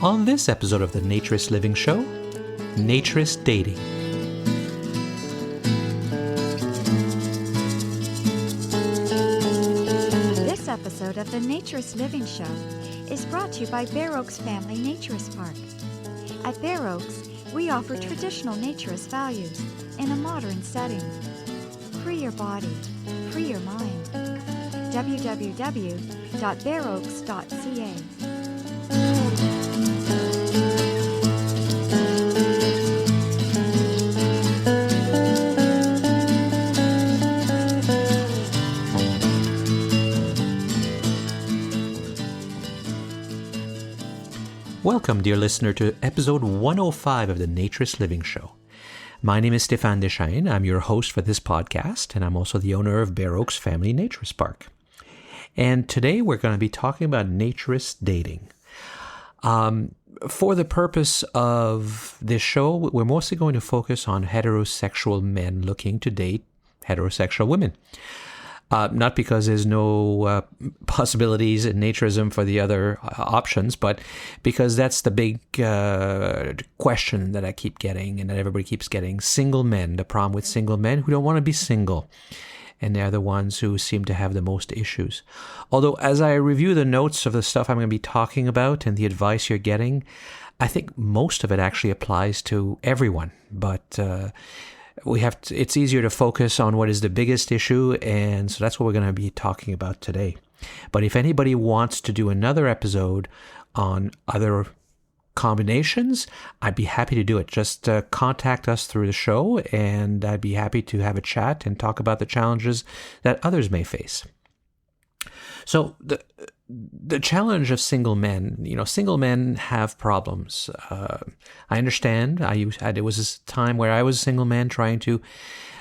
On this episode of the Naturist Living Show, Naturist Dating. This episode of the Naturist Living Show is brought to you by Bear Oaks Family Naturist Park. At Bear Oaks, we offer traditional naturist values in a modern setting. Free your body, free your mind. www.bearoaks.ca. Welcome, dear listener, to episode 105 of the Naturist Living Show. My name is Stéphane Deschaines. I'm your host for this podcast, and I'm also the owner of Bear Oaks Family Naturist Park. And today we're going to be talking about naturist dating. For the purpose of this show, we're mostly going to focus on heterosexual men looking to date heterosexual women. Not because there's no possibilities in naturism for the other options, but because that's the big question that I keep getting and that everybody keeps getting. Single men, the problem with single men who don't want to be single. And they're the ones who seem to have the most issues. Although as I review the notes of the stuff I'm going to be talking about and the advice you're getting, I think most of it actually applies to everyone. But it's easier to focus on what is the biggest issue, and so that's what we're going to be talking about today. But if anybody wants to do another episode on other combinations, I'd be happy to do it. Just contact us through the show, and I'd be happy to have a chat and talk about the challenges that others may face. So the challenge of single men, single men have problems. I understand. There was this time where I was a single man trying to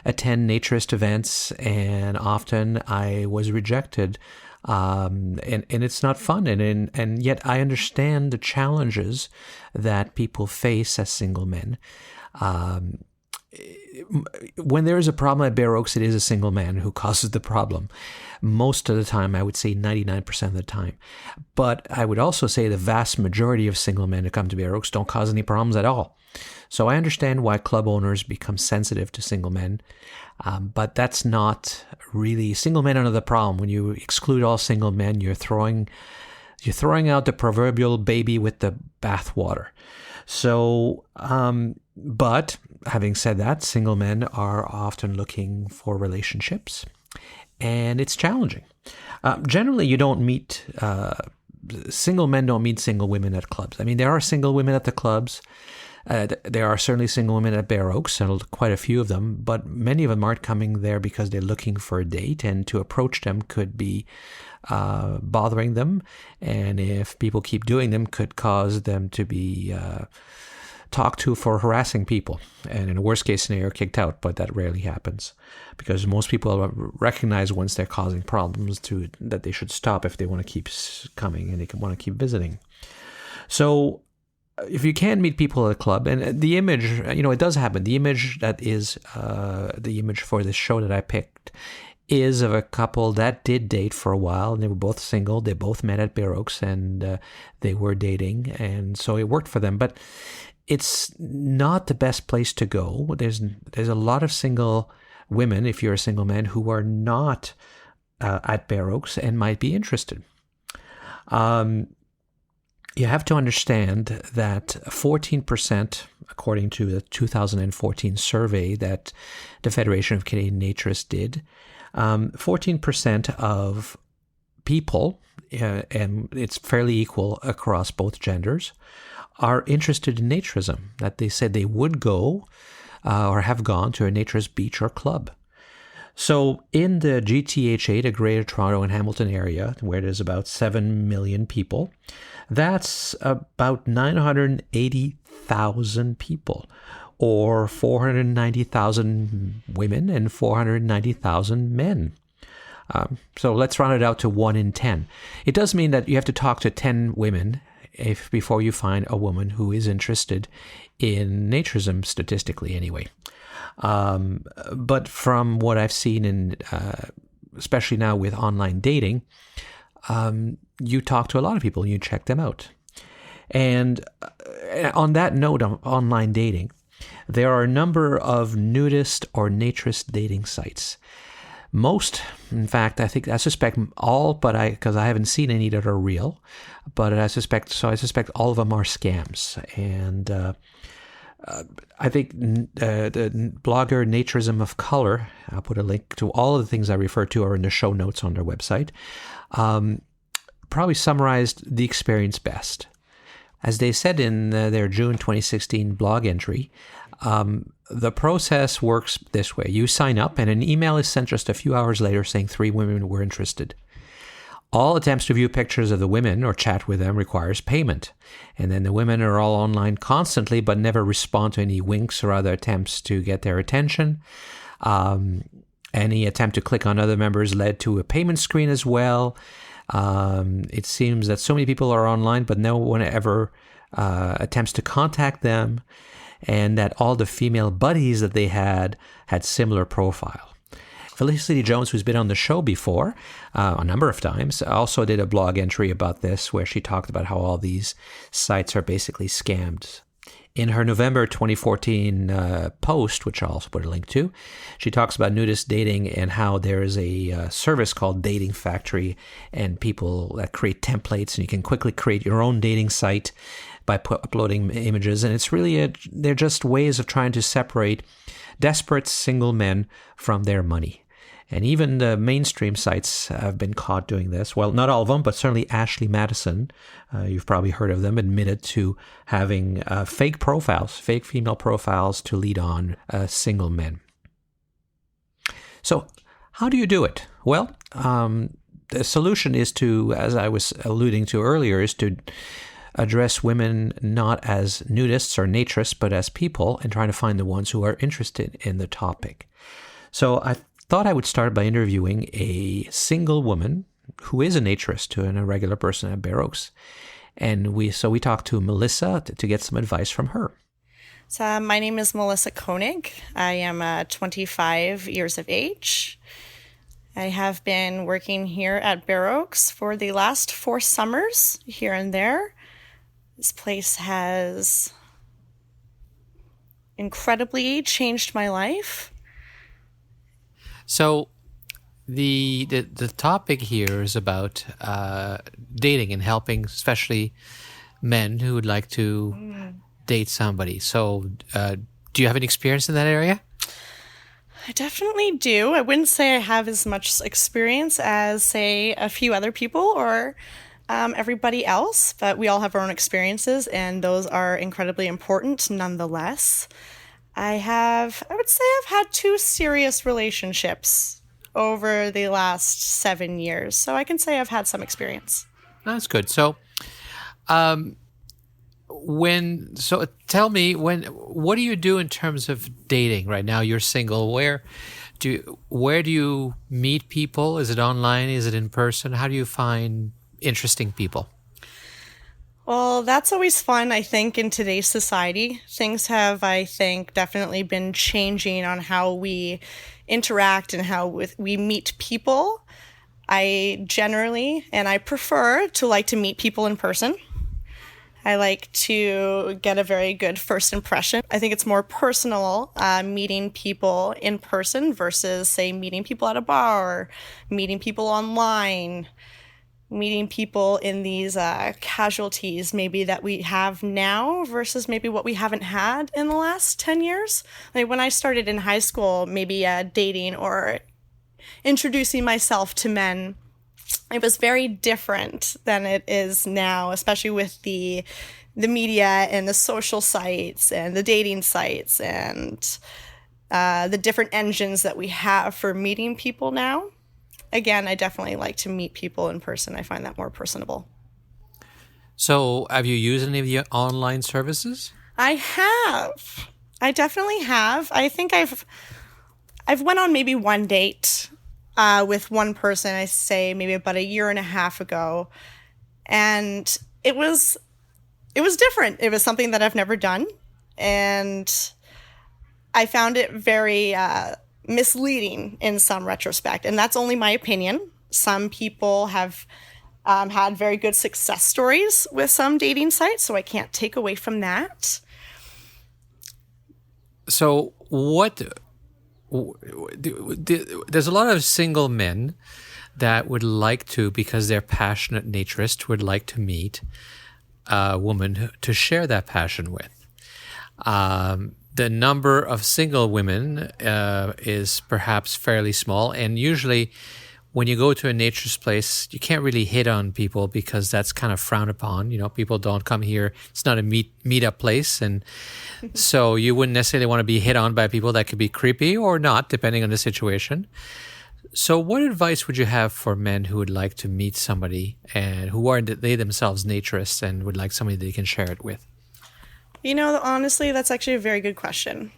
attend naturist events, and often I was rejected. And it's not fun. And yet I understand the challenges that people face as single men. When there is a problem at Bear Oaks, it is a single man who causes the problem. Most of the time, I would say 99% of the time. But I would also say the vast majority of single men who come to Bear Oaks don't cause any problems at all. So I understand why club owners become sensitive to single men. But that's not really, single men are the problem. When you exclude all single men, you're throwing out the proverbial baby with the bathwater. So, but having said that, single men are often looking for relationships, and it's challenging. Generally, you don't meet, single men don't meet single women at clubs. I mean, there are single women at the clubs. There are certainly single women at Bear Oaks, and quite a few of them, but many of them aren't coming there because they're looking for a date, and to approach them could be bothering them, and if people keep doing them, could cause them to be talked to for harassing people, and in a worst case scenario, kicked out, but that rarely happens because most people recognize once they're causing problems that they should stop if they want to keep coming and they want to keep visiting. So if you can meet people at a club, and the image, it does happen. The image that is the image for this show that I picked is of a couple that did date for a while, and they were both single. They both met at Bear Oaks, and they were dating, and so it worked for them. But it's not the best place to go. There's a lot of single women, if you're a single man, who are not at Bear Oaks and might be interested. You have to understand that 14%, according to the 2014 survey that the Federation of Canadian Naturists did, 14% of people, and it's fairly equal across both genders, are interested in naturism, that they said they would go or have gone to a naturist beach or club. So in the GTHA, the Greater Toronto and Hamilton area, where there's about 7 million people, that's about 980,000 people, or 490,000 women and 490,000 men. So let's round it out to 1 in 10. It does mean that you have to talk to 10 women before you find a woman who is interested in naturism, statistically anyway. But from what I've seen in, especially now with online dating, you talk to a lot of people, you check them out. And on that note of online dating, there are a number of nudist or naturist dating sites. Most, in fact, I suspect all, but because I haven't seen any that are real, but I suspect all of them are scams. And I think the blogger Naturism of Color, I'll put a link to all of the things I refer to are in the show notes on their website, probably summarized the experience best. As they said in their June 2016 blog entry, the process works this way. You sign up and an email is sent just a few hours later saying 3 women were interested. All attempts to view pictures of the women or chat with them requires payment. And then the women are all online constantly but never respond to any winks or other attempts to get their attention. Any attempt to click on other members led to a payment screen as well. It seems that so many people are online but no one ever attempts to contact them, and that all the female buddies that they had similar profile. Felicity Jones, who's been on the show before a number of times, also did a blog entry about this where she talked about how all these sites are basically scams. In her November 2014 post, which I'll also put a link to, she talks about nudist dating and how there is a service called Dating Factory and people that create templates, and you can quickly create your own dating site by uploading images. And it's really, they're just ways of trying to separate desperate single men from their money. And even the mainstream sites have been caught doing this. Well, not all of them, but certainly Ashley Madison, you've probably heard of them, admitted to having fake female profiles to lead on single men. So how do you do it? Well, the solution is to, as I was alluding to earlier, is to address women not as nudists or naturists, but as people, and trying to find the ones who are interested in the topic. So I thought I would start by interviewing a single woman who is a naturist and a regular person at Bare Oaks. And we talked to Melissa to get some advice from her. So my name is Melissa Koenig. I am 25 years of age. I have been working here at Bare Oaks for the last 4 summers, here and there. This place has incredibly changed my life. So the topic here is about dating and helping, especially men who would like to date somebody. So do you have any experience in that area? I definitely do. I wouldn't say I have as much experience as, say, a few other people or everybody else, but we all have our own experiences, and those are incredibly important nonetheless. I would say I've had 2 serious relationships over the last 7 years, so I can say I've had some experience. That's good. So, tell me, what do you do in terms of dating right now? You're single. Where do you meet people? Is it online? Is it in person? How do you find interesting people? Well, that's always fun, I think, in today's society. Things have, I think, definitely been changing on how we interact and how we meet people. I generally, and I prefer to like to meet people in person. I like to get a very good first impression. I think it's more personal meeting people in person versus, say, meeting people at a bar or meeting people online. Meeting people in these casualties maybe that we have now versus maybe what we haven't had in the last 10 years. Like when I started in high school, maybe dating or introducing myself to men, it was very different than it is now, especially with the media and the social sites and the dating sites and the different engines that we have for meeting people now. Again, I definitely like to meet people in person. I find that more personable. So have you used any of the online services? I have. I definitely have. I think I've went on maybe one date with one person, I say maybe about 1.5 years ago. And it was different. It was something that I've never done. And I found it very misleading in some retrospect, and that's only my opinion. Some people have Had very good success stories with some dating sites, so I can't take away from that. So there's a lot of single men that would like to, because they're passionate naturists, would like to meet a woman to share that passion with. The number of single women is perhaps fairly small, and usually when you go to a naturist place, you can't really hit on people because that's kind of frowned upon. People don't come here. It's not a meet-up place, and so you wouldn't necessarily want to be hit on by people that could be creepy or not, depending on the situation. So what advice would you have for men who would like to meet somebody and who are they themselves naturists and would like somebody they can share it with? Honestly, that's actually a very good question.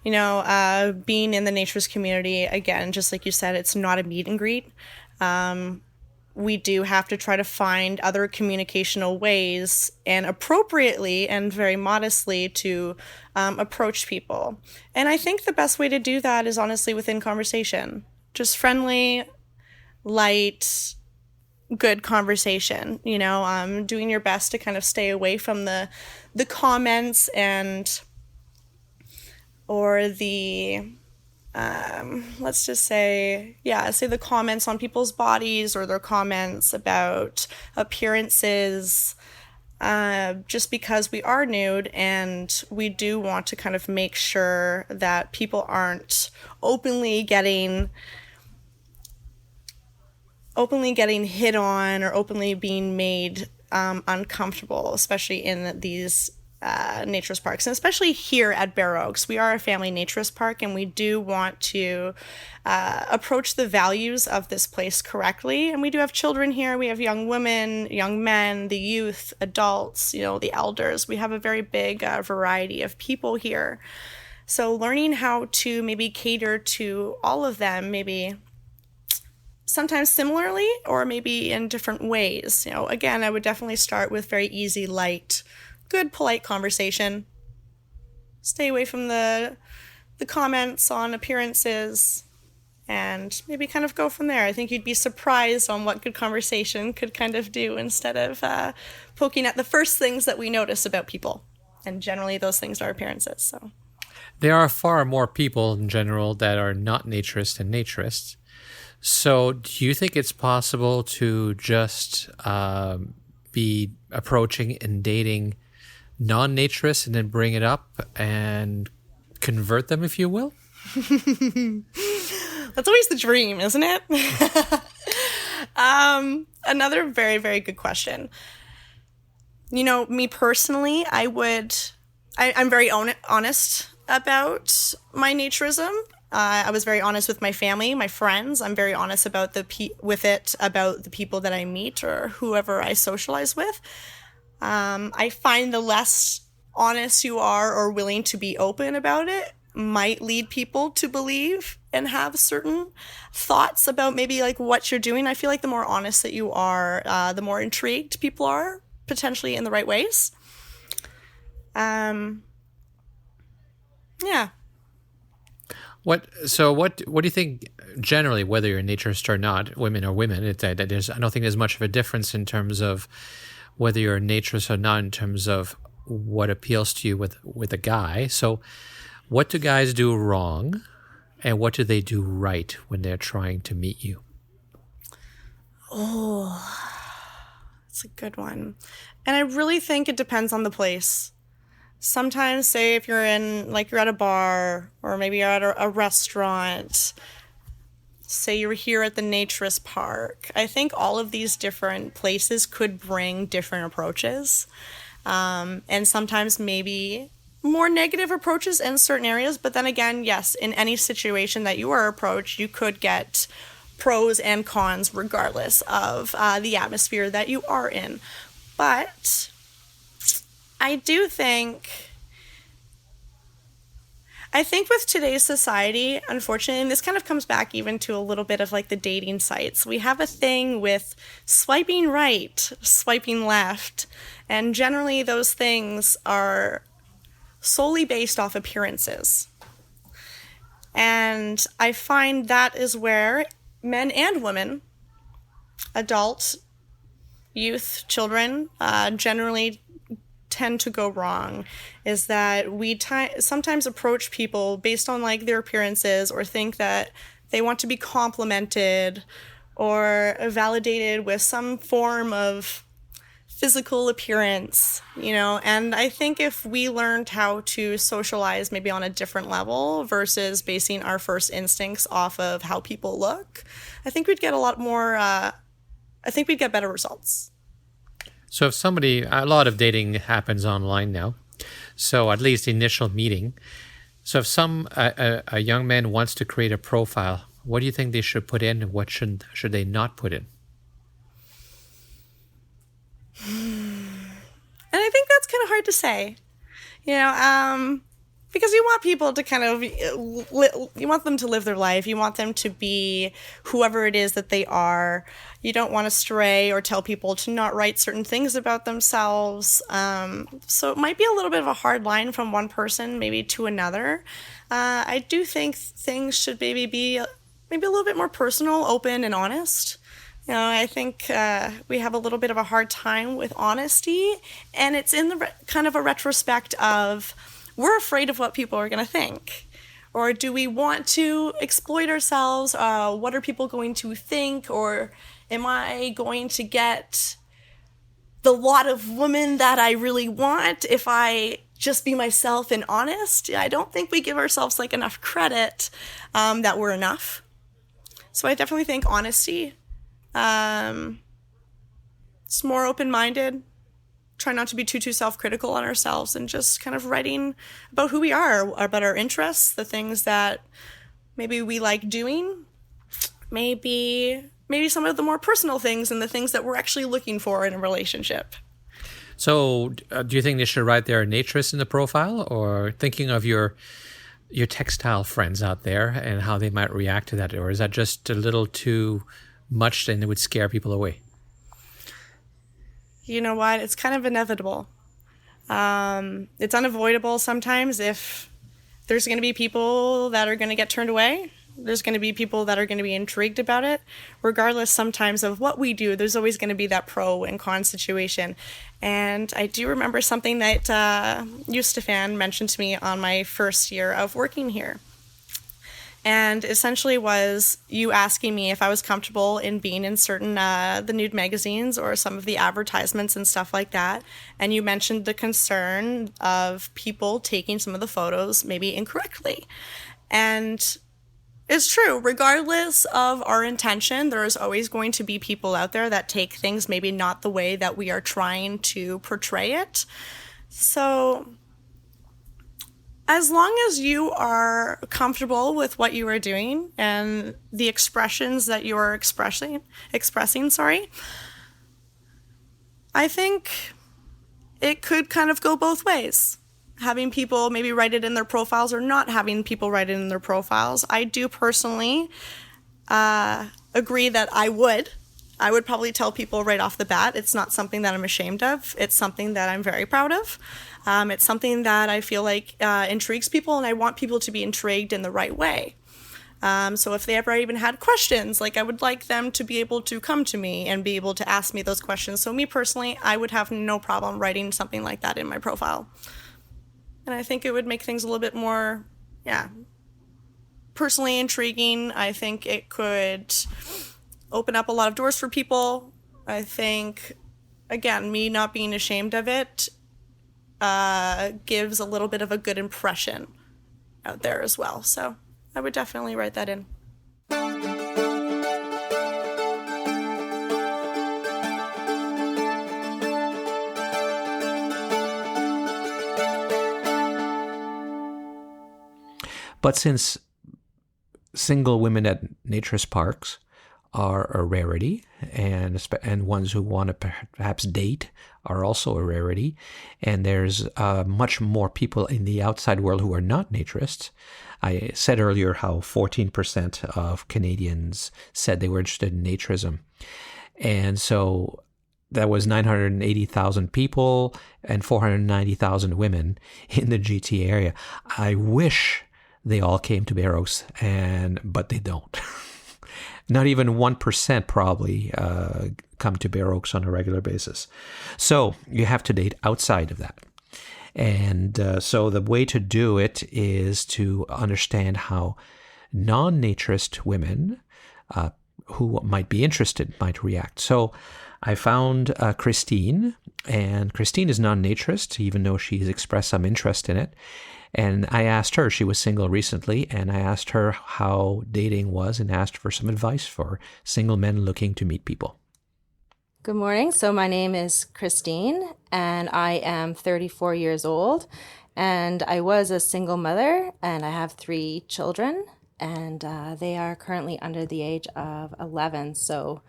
Being in the naturist community, again, just like you said, it's not a meet and greet. We do have to try to find other communicational ways and appropriately and very modestly to approach people. And I think the best way to do that is honestly within conversation. Just friendly, light, good conversation, doing your best to kind of stay away from the comments or the, let's just say the comments on people's bodies or their comments about appearances, just because we are nude and we do want to kind of make sure that people aren't openly getting hit on or openly being made uncomfortable, especially in these naturist parks, and especially here at Bare Oaks. We are a family naturist park, and we do want to approach the values of this place correctly. And we do have children here. We have young women, young men, the youth, adults, the elders. We have a very big variety of people here. So learning how to maybe cater to all of them, maybe sometimes similarly or maybe in different ways. Again, I would definitely start with very easy, light, good, polite conversation. Stay away from the comments on appearances and maybe kind of go from there. I think you'd be surprised on what good conversation could kind of do instead of poking at the first things that we notice about people. And generally those things are appearances. So there are far more people in general that are not naturists than naturists. So do you think it's possible to just be approaching and dating non-naturists and then bring it up and convert them, if you will? That's always the dream, isn't it? Another very, very good question. Me personally, I'm very honest about my naturism. I was very honest with my family, my friends. I'm very honest about the people that I meet or whoever I socialize with. I find the less honest you are or willing to be open about it might lead people to believe and have certain thoughts about maybe like what you're doing. I feel like the more honest that you are, the more intrigued people are, potentially in the right ways. Yeah. What do you think generally, whether you're a naturist or not, women or women, I don't think there's much of a difference in terms of whether you're a naturist or not in terms of what appeals to you with a guy. So what do guys do wrong and what do they do right when they're trying to meet you? Oh, that's a good one. And I really think it depends on the place. Sometimes, say if you're at a bar or maybe you're at a restaurant, say you're here at the Naturist Park, I think all of these different places could bring different approaches. And sometimes maybe more negative approaches in certain areas. But then again, yes, in any situation that you are approached, you could get pros and cons regardless of the atmosphere that you are in. But I think with today's society, unfortunately, and this kind of comes back even to a little bit of like the dating sites, we have a thing with swiping right, swiping left, and generally those things are solely based off appearances. And I find that is where men and women, adult youth, children, generally tend to go wrong is that we sometimes approach people based on like their appearances, or think that they want to be complimented or validated with some form of physical appearance, and I think if we learned how to socialize maybe on a different level versus basing our first instincts off of how people look, I think we'd get a lot more, I think we'd get better results. So if a lot of dating happens online now, so at least the initial meeting. So if a young man wants to create a profile, what do you think they should put in, and what should they not put in? And I think that's kind of hard to say, because you want people to kind of, you want them to live their life. You want them to be whoever it is that they are. You don't want to stray or tell people to not write certain things about themselves. So it might be a little bit of a hard line from one person maybe to another. I do think things should maybe be a little bit more personal, open, and honest. I think we have a little bit of a hard time with honesty, and it's in the kind of a retrospect of we're afraid of what people are going to think. Or do we want to exploit ourselves? What are people going to think? Or am I going to get the lot of women that I really want if I just be myself and honest? I don't think we give ourselves like enough credit that we're enough. So I definitely think honesty. It's more open-minded. Try not to be too self-critical on ourselves, and just kind of writing about who we are, about our interests, the things that maybe we like doing, maybe some of the more personal things and the things that we're actually looking for in a relationship. So do you think they should write their naturist in the profile, or thinking of your textile friends out there and how they might react to that? Or is that just a little too much and it would scare people away? You know what? It's kind of inevitable. It's unavoidable sometimes. If there's going to be people that are going to get turned away, there's going to be people that are going to be intrigued about it. Regardless sometimes of what we do, there's always going to be that pro and con situation. And I do remember something that Stefan mentioned to me on my first year of working here. And essentially was you asking me if I was comfortable in being in certain the nude magazines or some of the advertisements and stuff like that. And you mentioned the concern of people taking some of the photos maybe incorrectly. And it's true, regardless of our intention, there is always going to be people out there that take things maybe not the way that we are trying to portray it. So as long as you are comfortable with what you are doing and the expressions that you are expressing, I think it could kind of go both ways. Having people maybe write it in their profiles or not having people write it in their profiles. I do personally agree that I would probably tell people right off the bat. It's not something that I'm ashamed of. It's something that I'm very proud of. It's something that I feel like intrigues people, and I want people to be intrigued in the right way. So if they ever even had questions, like I would like them to be able to come to me and be able to ask me those questions. So me personally, I would have no problem writing something like that in my profile. And I think it would make things a little bit more, personally intriguing. I think it could open up a lot of doors for people. I think, again, me not being ashamed of it gives a little bit of a good impression out there as well. So I would definitely write that in. But since single women at naturist parks are a rarity, and ones who want to perhaps date are also a rarity, and there's much more people in the outside world who are not naturists. I said earlier how 14% of Canadians said they were interested in naturism. And so that was 980,000 people and 490,000 women in the GTA area. I wish they all came to Barrows, but they don't. Not even 1% probably come to Bare Oaks on a regular basis. So you have to date outside of that. And so the way to do it is to understand how non-naturist women who might be interested might react. So I found Christine, and Christine is non-naturist, even though she's expressed some interest in it. And I asked her, she was single recently, and I asked her how dating was and asked for some advice for single men looking to meet people. Good morning. So my name is Christine, and I am 34 years old, and I was a single mother, and I have 3 children, and they are currently under the age of 11, so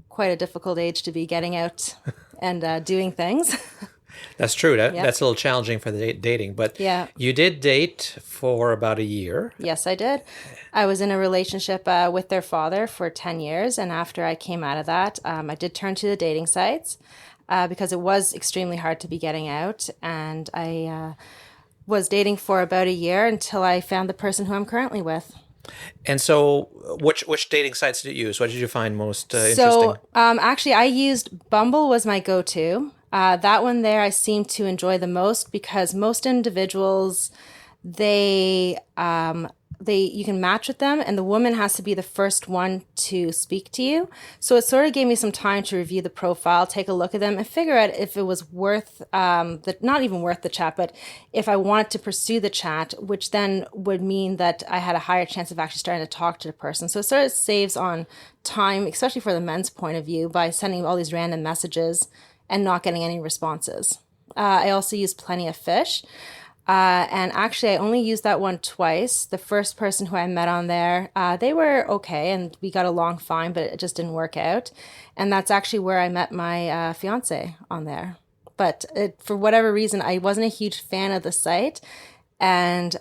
quite a difficult age to be getting out and doing things. That's true. That's a little challenging for the dating, but yeah. You did date for about a year. Yes, I did. I was in a relationship with their father for 10 years, and after I came out of that, I did turn to the dating sites because it was extremely hard to be getting out, and I was dating for about a year until I found the person who I'm currently with. And so which dating sites did you use? What did you find most interesting? So actually, I used Bumble was my go-to. That one there I seem to enjoy the most because most individuals, you can match with them and the woman has to be the first one to speak to you. So it sort of gave me some time to review the profile, take a look at them and figure out if it was worth, not even worth the chat, but if I wanted to pursue the chat, which then would mean that I had a higher chance of actually starting to talk to the person. So it sort of saves on time, especially for the men's point of view, by sending all these random messages and not getting any responses. I also use Plenty of Fish. And actually, I only used that one twice. The first person who I met on there, they were okay, and we got along fine, but it just didn't work out. And that's actually where I met my fiance on there. But for whatever reason, I wasn't a huge fan of the site. And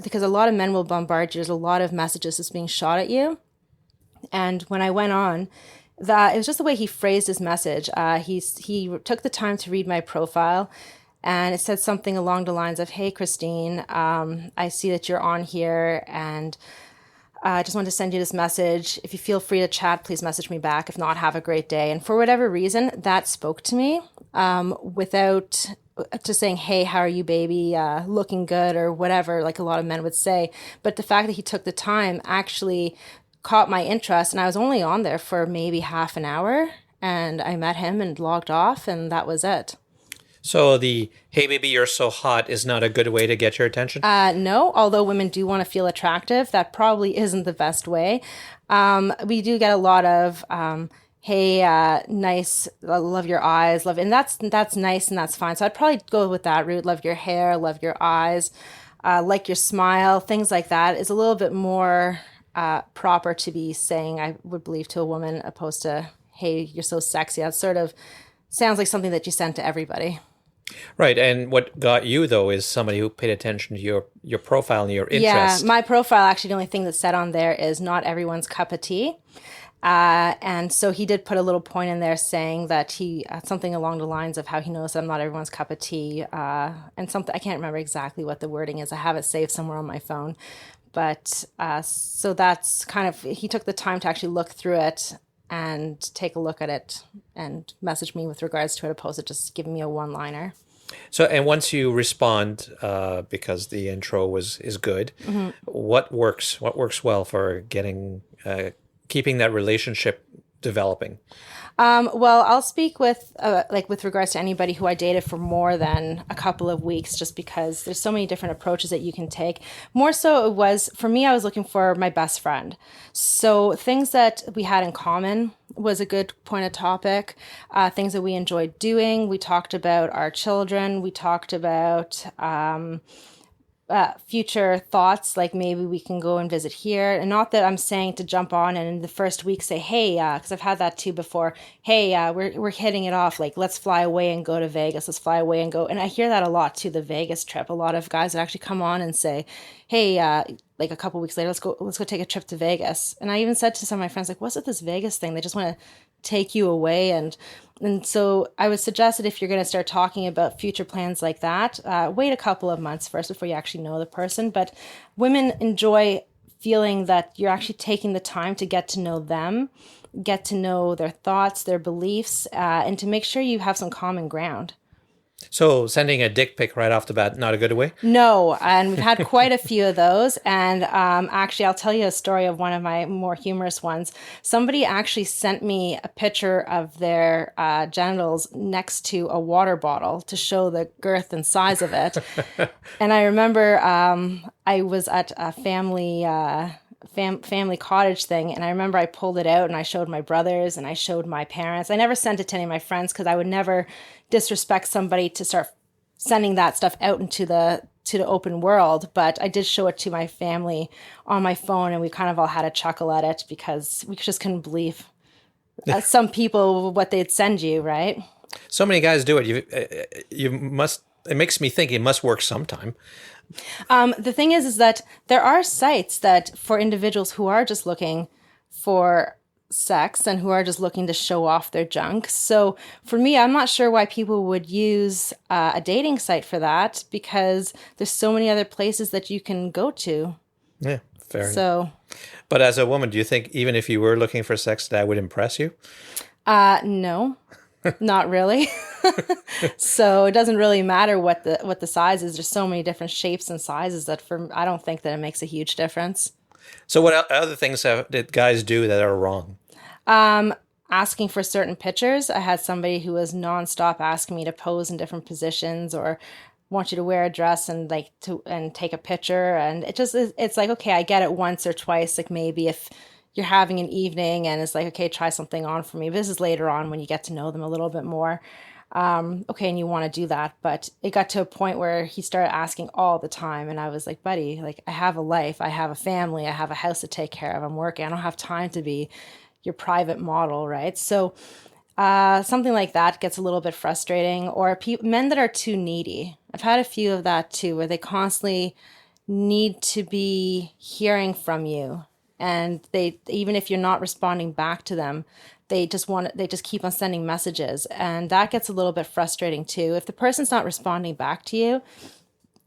because a lot of men will bombard you, there's a lot of messages that's being shot at you. And when I went on, it was just the way he phrased his message. He took the time to read my profile, and it said something along the lines of, "Hey, Christine, I see that you're on here, and I just wanted to send you this message. If you feel free to chat, please message me back. If not, have a great day." And for whatever reason, that spoke to me without just saying, "Hey, how are you, baby? Looking good," or whatever, like a lot of men would say. But the fact that he took the time actually caught my interest, and I was only on there for maybe half an hour, and I met him and logged off, and that was it. So the "hey baby, you're so hot" is not a good way to get your attention? No, although women do want to feel attractive, that probably isn't the best way. We do get a lot of "hey, nice, love your eyes, and that's nice and that's fine. So I'd probably go with that route. Love your hair, love your eyes, like your smile, things like that is a little bit more proper to be saying, I would believe, to a woman, opposed to "hey, you're so sexy." That sort of sounds like something that you send to everybody. Right. And what got you, though, is somebody who paid attention to your profile and your interest. Yeah, my profile, actually, the only thing that's said on there is "not everyone's cup of tea." And so he did put a little point in there saying that he, something along the lines of how he knows I'm not everyone's cup of tea. And something, I can't remember exactly what the wording is. I have it saved somewhere on my phone. But so that's kind of, he took the time to actually look through it and take a look at it and message me with regards to it, opposed to just giving me a one-liner. So, and once you respond, because the intro is good, mm-hmm. What works well for getting, keeping that relationship developing? Well, I'll speak with regards to anybody who I dated for more than a couple of weeks, just because there's so many different approaches that you can take. More so, it was, for me, I was looking for my best friend. So things that we had in common was a good point of topic. Things that we enjoyed doing. We talked about our children. We talked about future thoughts, like maybe we can go and visit here. And not that I'm saying to jump on and in the first week say, "Hey," because I've had that too before. "Hey, we're hitting it off. Like, let's fly away and go to Vegas. Let's fly away and go." And I hear that a lot too, the Vegas trip. A lot of guys that actually come on and say, "Hey, like a couple weeks later, let's go take a trip to Vegas." And I even said to some of my friends, like, "What's with this Vegas thing? They just want to take you away." And so I would suggest that if you're going to start talking about future plans like that, wait a couple of months first before you actually know the person. But women enjoy feeling that you're actually taking the time to get to know them, get to know their thoughts, their beliefs, and to make sure you have some common ground. So sending a dick pic right off the bat, not a good way? No, and we've had quite a few of those. And actually, I'll tell you a story of one of my more humorous ones. Somebody actually sent me a picture of their genitals next to a water bottle to show the girth and size of it. And I remember I was at a family cottage thing, and I remember I pulled it out and I showed my brothers and I showed my parents. I never sent it to any of my friends because I would never disrespect somebody to start sending that stuff out into the open world. But I did show it to my family on my phone, and we kind of all had a chuckle at it because we just couldn't believe some people what they'd send you, right? So many guys do it. You must. It makes me think it must work sometime. The thing is that there are sites that for individuals who are just looking for sex and who are just looking to show off their junk. So for me, I'm not sure why people would use a dating site for that, because there's so many other places that you can go to. Yeah, fair enough. So, but as a woman, do you think even if you were looking for sex, that would impress you? No, not really. So it doesn't really matter what the size is. There's so many different shapes and sizes that I don't think that it makes a huge difference. So what other things did guys do that are wrong? Asking for certain pictures. I had somebody who was nonstop asking me to pose in different positions, or want you to wear a dress and take a picture. And it's like, okay, I get it once or twice. Like maybe if you're having an evening and it's like, okay, try something on for me. This is later on when you get to know them a little bit more. Okay, and you want to do that. But it got to a point where he started asking all the time. And I was like, buddy, like I have a life, I have a family, I have a house to take care of, I'm working, I don't have time to be your private model, right? So something like that gets a little bit frustrating. Or men that are too needy. I've had a few of that too, where they constantly need to be hearing from you. And they, even if you're not responding back to them, they just keep on sending messages. And that gets a little bit frustrating too. If the person's not responding back to you,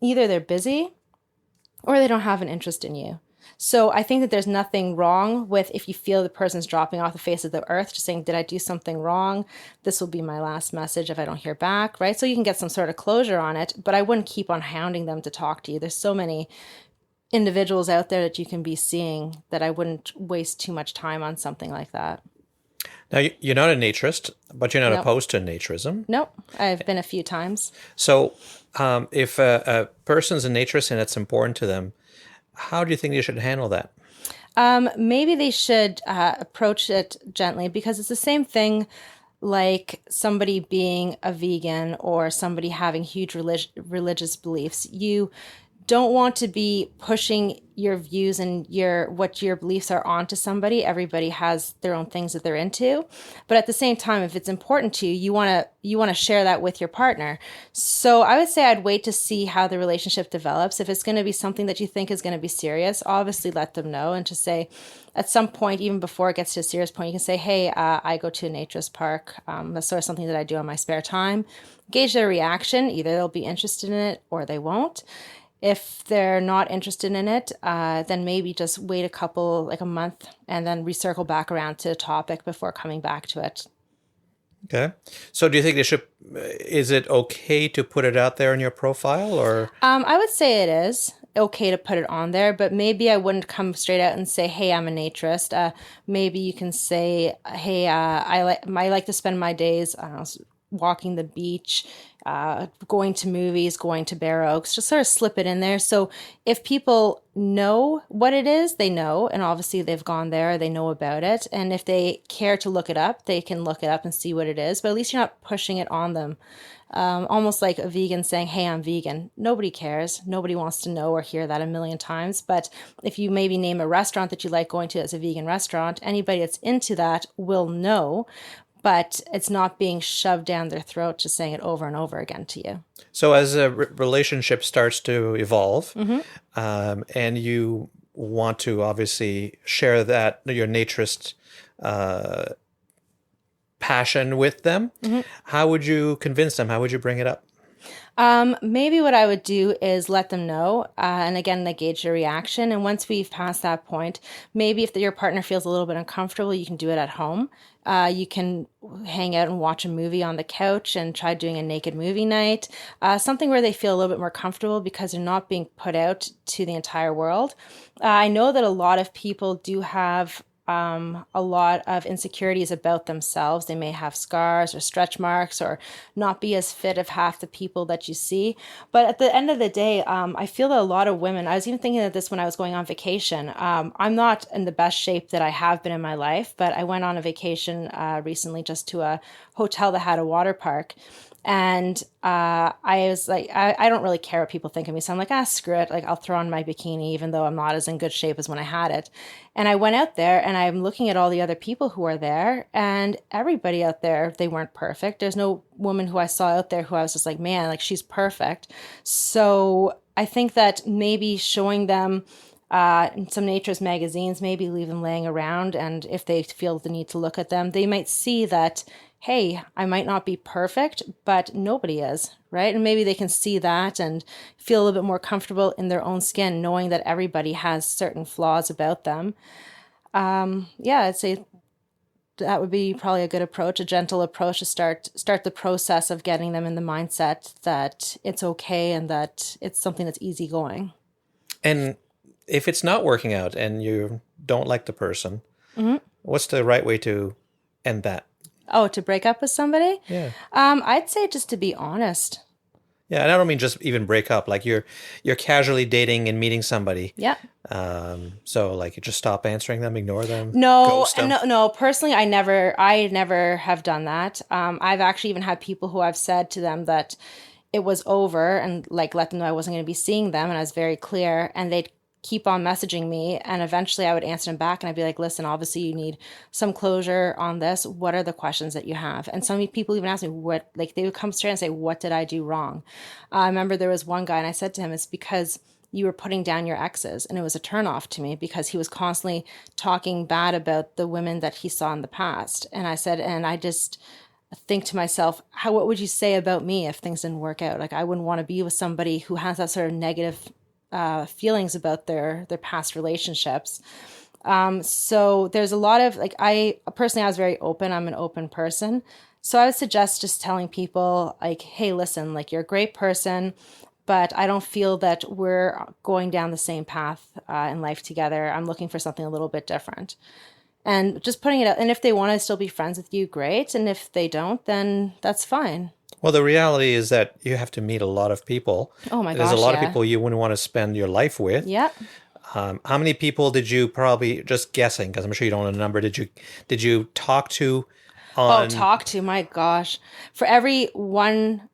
either they're busy or they don't have an interest in you. So I think that there's nothing wrong with, if you feel the person's dropping off the face of the earth, just saying, did I do something wrong? This will be my last message if I don't hear back, right? So you can get some sort of closure on it, but I wouldn't keep on hounding them to talk to you. There's so many individuals out there that you can be seeing that I wouldn't waste too much time on something like that. Now, you're not a naturist, but you're not Nope. opposed to naturism. Nope. I've been a few times. So if a person's a naturist and it's important to them, how do you think they should handle that? Maybe they should approach it gently, because it's the same thing like somebody being a vegan or somebody having huge religious beliefs. You don't want to be pushing your views and what your beliefs are onto somebody. Everybody has their own things that they're into, but at the same time, if it's important to you, you want to share that with your partner. So I would say I'd wait to see how the relationship develops. If it's going to be something that you think is going to be serious, obviously let them know, and to say at some point, even before it gets to a serious point, you can say, hey, I go to a naturist park. That's sort of something that I do on my spare time. Gauge their reaction. Either they'll be interested in it or they won't. If they're not interested in it, then maybe just wait a month, and then recircle back around to the topic before coming back to it. Okay. So do you think is it okay to put it out there in your profile, or? I would say it is okay to put it on there, but maybe I wouldn't come straight out and say, hey, I'm a naturist. Maybe you can say, hey, I like to spend my days, I don't know, walking the beach, going to movies, going to Bear Oaks, just sort of slip it in there. So if people know what it is, they know, and obviously they've gone there, they know about it. And if they care to look it up, they can look it up and see what it is. But at least you're not pushing it on them. Almost like a vegan saying, hey, I'm vegan. Nobody cares. Nobody wants to know or hear that a million times. But if you maybe name a restaurant that you like going to as a vegan restaurant, anybody that's into that will know. But it's not being shoved down their throat, just saying it over and over again to you. So as a relationship starts to evolve, and you want to obviously share that, your naturist passion with them, how would you convince them? How would you bring it up? Maybe what I would do is let them know, and again, they gauge your reaction. And once we've passed that point, maybe if your partner feels a little bit uncomfortable, you can do it at home. You can hang out and watch a movie on the couch and try doing a naked movie night, something where they feel a little bit more comfortable because they're not being put out to the entire world. I know that a lot of people do have a lot of insecurities about themselves. They may have scars or stretch marks or not be as fit as half the people that you see. But at the end of the day, I feel that a lot of women, I was even thinking of this when I was going on vacation. I'm not in the best shape that I have been in my life, but I went on a vacation recently just to a hotel that had a water park. And I was like, I don't really care what people think of me. So I'm like, screw it. Like, I'll throw on my bikini, even though I'm not as in good shape as when I had it. And I went out there and I'm looking at all the other people who are there, and everybody out there, they weren't perfect. There's no woman who I saw out there who I was just like, man, like, she's perfect. So I think that maybe showing them in some naturist magazines, maybe leave them laying around. And if they feel the need to look at them, they might see that, hey, I might not be perfect, but nobody is, right? And maybe they can see that and feel a little bit more comfortable in their own skin, knowing that everybody has certain flaws about them. I'd say that would be probably a good approach, a gentle approach to start the process of getting them in the mindset that it's okay and that it's something that's easygoing. And if it's not working out and you don't like the person, what's the right way to end that? Oh, to break up with somebody? Yeah. I'd say just to be honest. Yeah, and I don't mean just even break up. Like you're casually dating and meeting somebody. Yeah. So like you just stop answering them, ignore them. No. Personally, I never have done that. I've actually even had people who I've said to them that it was over and like let them know I wasn't going to be seeing them, and I was very clear, and they'd keep on messaging me, and eventually I would answer them back and I'd be like, listen, obviously you need some closure on this. What are the questions that you have? And some people even ask me they would come straight and say, what did I do wrong? I remember there was one guy and I said to him, it's because you were putting down your exes. And it was a turnoff to me because he was constantly talking bad about the women that he saw in the past. And I said, and I just think to myself, what would you say about me if things didn't work out? Like, I wouldn't want to be with somebody who has that sort of negative feelings about their past relationships. So there's a lot of I was very open. I'm an open person. So I would suggest just telling people like, hey, listen, like, you're a great person, but I don't feel that we're going down the same path in life together. I'm looking for something a little bit different. And just putting it out. And if they want to still be friends with you, great. And if they don't, then that's fine. Well, the reality is that you have to meet a lot of people. Oh my gosh, there's a lot of people you wouldn't want to spend your life with. Yeah. How many people did you, probably just guessing, because I'm sure you don't know the number, did you talk to on... talk to, my gosh. For every one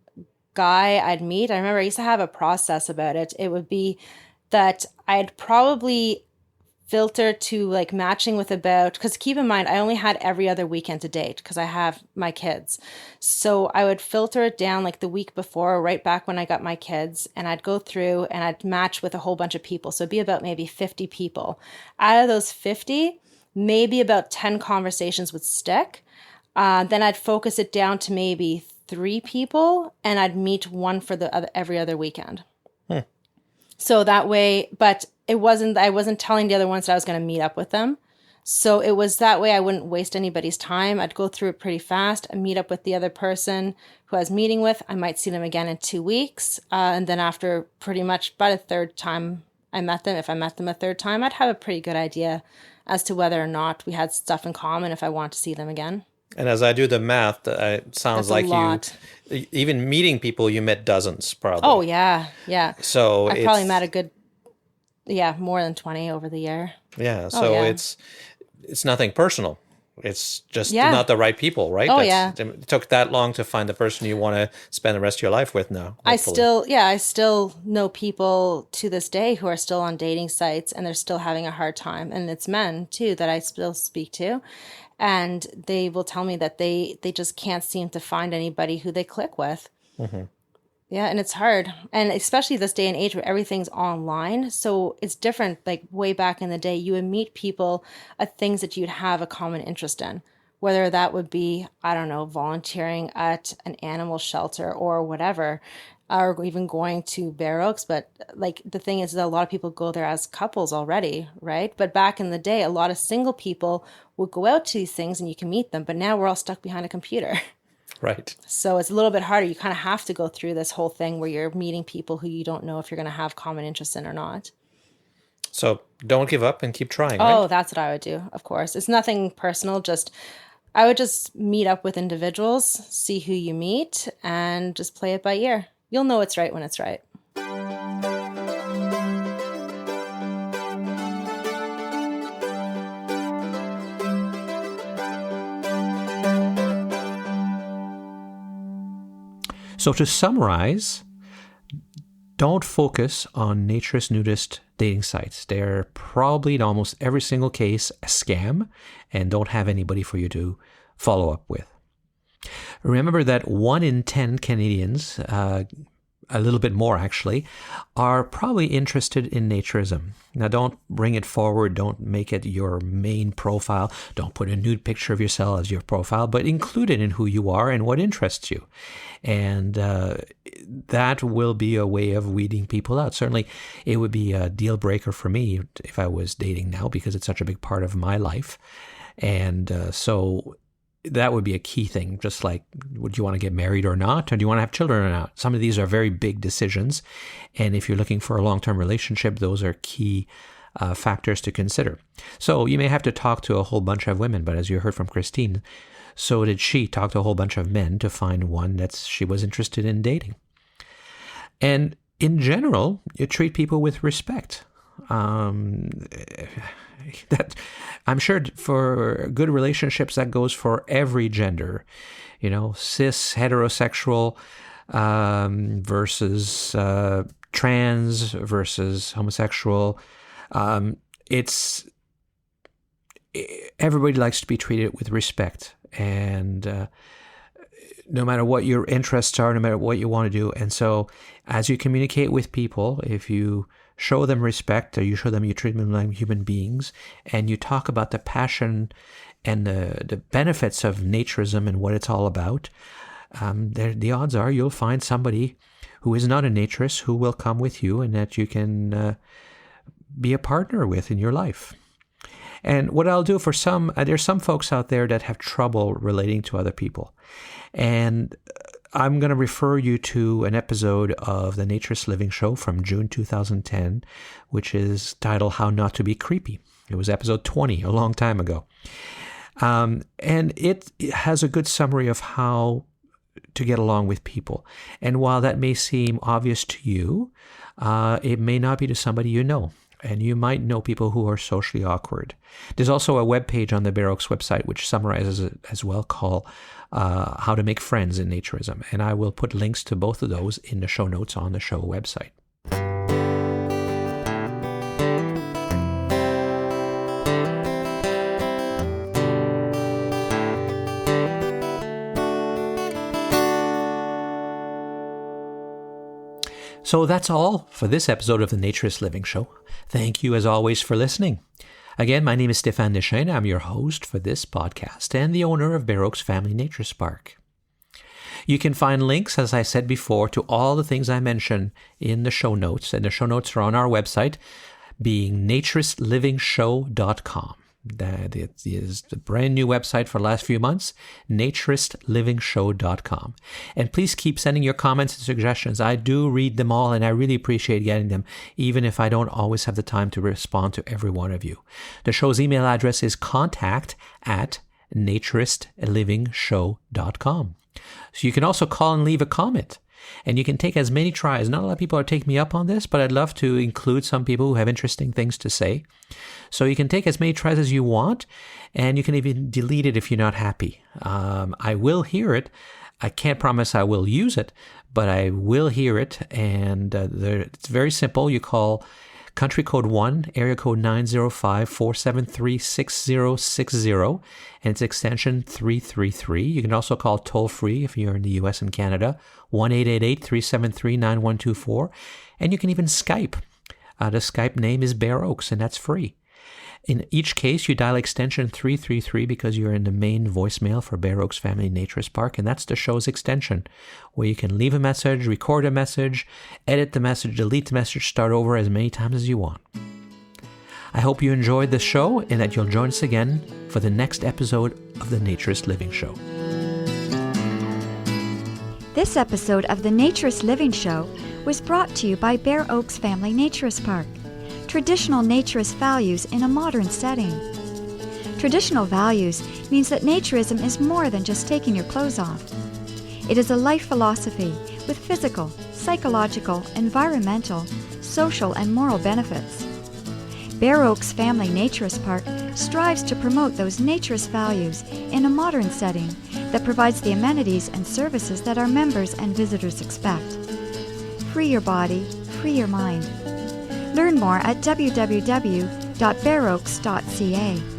guy I'd meet, I remember I used to have a process about it. It would be that I'd probably filter to like matching with about, because keep in mind, I only had every other weekend to date because I have my kids. So I would filter it down like the week before, right back when I got my kids, and I'd go through and I'd match with a whole bunch of people. So it'd be about maybe 50 people. Out of those 50, maybe about 10 conversations would stick. Then I'd focus it down to maybe 3 people, and I'd meet one for every other weekend. So that way, but I wasn't telling the other ones that I was going to meet up with them. So it was that way I wouldn't waste anybody's time. I'd go through it pretty fast and meet up with the other person who I was meeting with. I might see them again in 2 weeks. And then after pretty much about a third time I met them, if I met them a third time, I'd have a pretty good idea as to whether or not we had stuff in common if I want to see them again. And as I do the math, it sounds like you, even meeting people, you met dozens probably. Oh, yeah. Yeah. So I probably met a good, more than 20 over the year. Yeah. So it's nothing personal. It's just not the right people, right? Oh, It took that long to find the person you want to spend the rest of your life with now. Hopefully. I still know people to this day who are still on dating sites and they're still having a hard time. And it's men too that I still speak to. And they will tell me that they just can't seem to find anybody who they click with. Mm-hmm. Yeah, and it's hard. And especially this day and age where everything's online. So it's different. Like way back in the day, you would meet people at things that you'd have a common interest in. Whether that would be, I don't know, volunteering at an animal shelter or whatever. or even going to Bear Oaks. But like the thing is that a lot of people go there as couples already, right? But back in the day, a lot of single people would go out to these things and you can meet them. But now we're all stuck behind a computer. Right. So it's a little bit harder. You kind of have to go through this whole thing where you're meeting people who you don't know if you're going to have common interests in or not. So don't give up and keep trying, Oh, right? that's what I would do, of course. It's nothing personal, I would just meet up with individuals, see who you meet, and just play it by ear. You'll know it's right when it's right. So to summarize, don't focus on naturist, nudist dating sites. They're probably in almost every single case a scam and don't have anybody for you to follow up with. Remember that 1 in 10 Canadians, a little bit more actually, are probably interested in naturism. Now don't bring it forward, don't make it your main profile, don't put a nude picture of yourself as your profile, but include it in who you are and what interests you. And that will be a way of weeding people out. Certainly it would be a deal breaker for me if I was dating now because it's such a big part of my life. And so that would be a key thing, just like, would you want to get married or not? Or do you want to have children or not? Some of these are very big decisions. And if you're looking for a long-term relationship, those are key factors to consider. So you may have to talk to a whole bunch of women, but as you heard from Christine, so did she talk to a whole bunch of men to find one that she was interested in dating. And in general, you treat people with respect. That I'm sure for good relationships that goes for every gender, cis heterosexual versus trans versus homosexual. It's everybody likes to be treated with respect, and no matter what your interests are, no matter what you want to do. And so as you communicate with people, if you show them respect, or you show them you treat them like human beings, and you talk about the passion and the benefits of naturism and what it's all about, the odds are you'll find somebody who is not a naturist who will come with you and that you can be a partner with in your life. And what I'll do for there's some folks out there that have trouble relating to other people. And I'm going to refer you to an episode of the Naturist Living Show from June 2010, which is titled How Not to Be Creepy. It was episode 20, a long time ago. And it has a good summary of how to get along with people. And while that may seem obvious to you, it may not be to somebody you know. And you might know people who are socially awkward. There's also a webpage on the Bear Oaks website which summarizes it as well, called How to Make Friends in Naturism. And I will put links to both of those in the show notes on the show website. So that's all for this episode of the Naturist Living Show. Thank you, as always, for listening. Again, my name is Stéphane Deschênes. I'm your host for this podcast and the owner of Bear Oaks Family Naturist Park. You can find links, as I said before, to all the things I mentioned in the show notes. And the show notes are on our website, being naturistliving.show.com. That is the brand new website for the last few months, naturistliving.show.com. And please keep sending your comments and suggestions. I do read them all, and I really appreciate getting them, even if I don't always have the time to respond to every one of you. The show's email address is contact@naturistliving.show.com. So you can also call and leave a comment. And you can take as many tries. Not a lot of people are taking me up on this, but I'd love to include some people who have interesting things to say. So you can take as many tries as you want, and you can even delete it if you're not happy. I will hear it. I can't promise I will use it, but I will hear it. And it's very simple. You call country code 1, area code 905-473-6060, and it's extension 333. You can also call toll-free if you're in the U.S. and Canada, 1-888-373-9124. And you can even Skype. The Skype name is Bear Oaks, and that's free. In each case, you dial extension 333 because you're in the main voicemail for Bear Oaks Family Naturist Park, and that's the show's extension, where you can leave a message, record a message, edit the message, delete the message, start over as many times as you want. I hope you enjoyed the show and that you'll join us again for the next episode of the Naturist Living Show. This episode of the Naturist Living Show was brought to you by Bear Oaks Family Naturist Park. Traditional naturist values in a modern setting. Traditional values means that naturism is more than just taking your clothes off. It is a life philosophy with physical, psychological, environmental, social, and moral benefits. Bear Oaks Family Naturist Park strives to promote those naturist values in a modern setting that provides the amenities and services that our members and visitors expect. Free your body, free your mind. Learn more at www.bearoaks.ca.